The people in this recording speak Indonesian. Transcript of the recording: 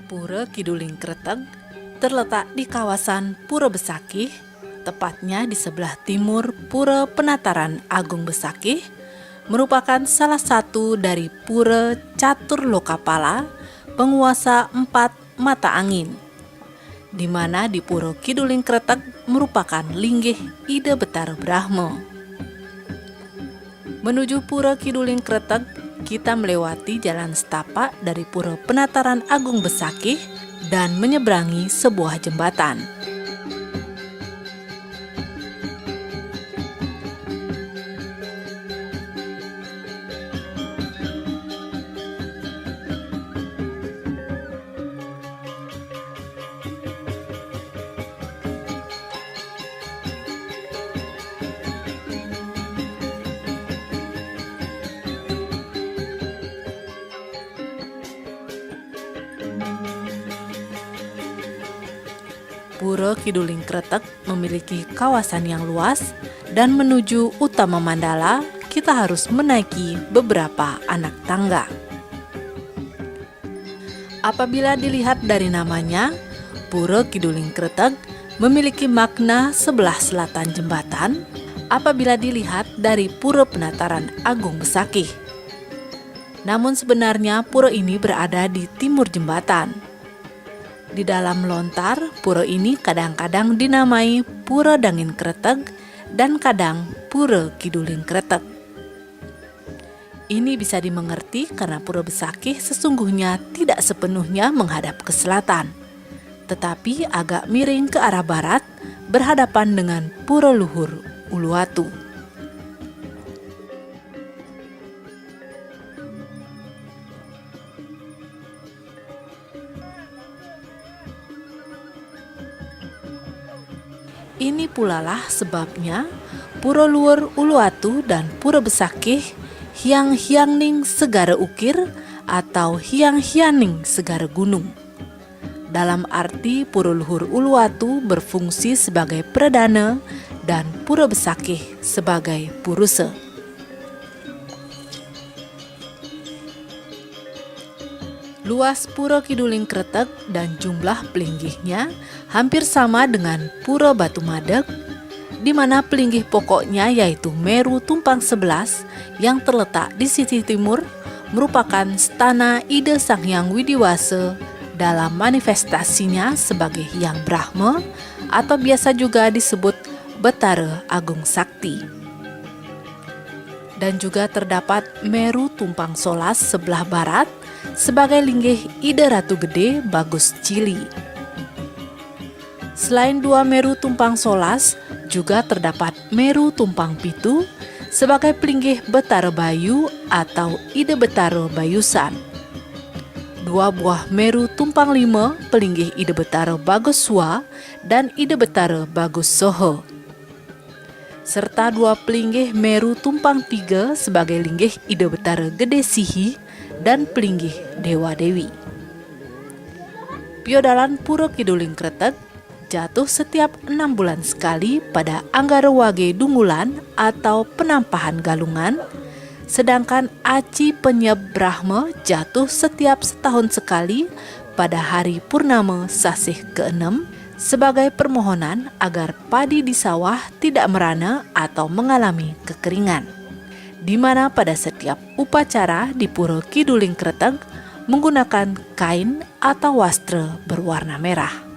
Pura Kiduling Kreteg terletak di kawasan Pura Besakih, tepatnya di sebelah timur Pura Penataran Agung Besakih, merupakan salah satu dari Pura Catur Lokapala, penguasa 4 mata angin, di mana di Pura Kiduling Kreteg merupakan linggih Ida Betara Brahma. Menuju Pura Kiduling Kreteg, kita melewati jalan setapak dari Pura Penataran Agung Besakih dan menyeberangi sebuah jembatan. Pura Kiduling Kreteg memiliki kawasan yang luas, dan menuju utama Mandala kita harus menaiki beberapa anak tangga. Apabila dilihat dari namanya, Pura Kiduling Kreteg memiliki makna sebelah selatan jembatan apabila dilihat dari Pura Penataran Agung Besakih. Namun sebenarnya pura ini berada di timur jembatan. Di dalam lontar, pura ini kadang-kadang dinamai Pura Dangin Kreteg dan kadang Pura Kiduling Kreteg. Ini bisa dimengerti karena Pura Besakih sesungguhnya tidak sepenuhnya menghadap ke selatan, tetapi agak miring ke arah barat berhadapan dengan Pura Luhur Uluwatu. Ini pula lah sebabnya Pura Luhur Uluwatu dan Pura Besakih Hyang Hyangning Segara Ukir atau Hyang Hyaning Segara Gunung. Dalam arti Pura Luhur Uluwatu berfungsi sebagai perdana dan Pura Besakih sebagai puruse. Luas Pura Kiduling Kreteg dan jumlah pelinggihnya hampir sama dengan Pura Batu Madeg, di mana pelinggih pokoknya yaitu Meru Tumpang 11 yang terletak di sisi timur merupakan stana Ida Sang Hyang Widiwasa dalam manifestasinya sebagai Hyang Brahma atau biasa juga disebut Betara Agung Sakti. Dan juga terdapat Meru Tumpang Solas sebelah barat sebagai linggih Ida Ratu Gede Bagus Cili. Selain dua Meru Tumpang Solas, juga terdapat Meru Tumpang Pitu sebagai pelinggih Betara Bayu atau Ida Betara Bayusan. Dua buah Meru Tumpang Lima pelinggih Ida Betara Bagus Sua dan Ida Betara Bagus Soho. Serta dua pelinggih Meru Tumpang 3 sebagai linggih Ida Betara Gede Sihi dan pelinggih Dewa Dewi. Piodalan Pura Kiduling Kreteg jatuh setiap 6 bulan sekali pada Anggara Wage Dungulan atau penampahan galungan, sedangkan Aci Penyeb Brahma jatuh setiap setahun sekali pada hari Purnama Sasih ke-6 sebagai permohonan agar padi di sawah tidak merana atau mengalami kekeringan, di mana pada setiap upacara di Pura Kiduling Kreteg menggunakan kain atau wastra berwarna merah.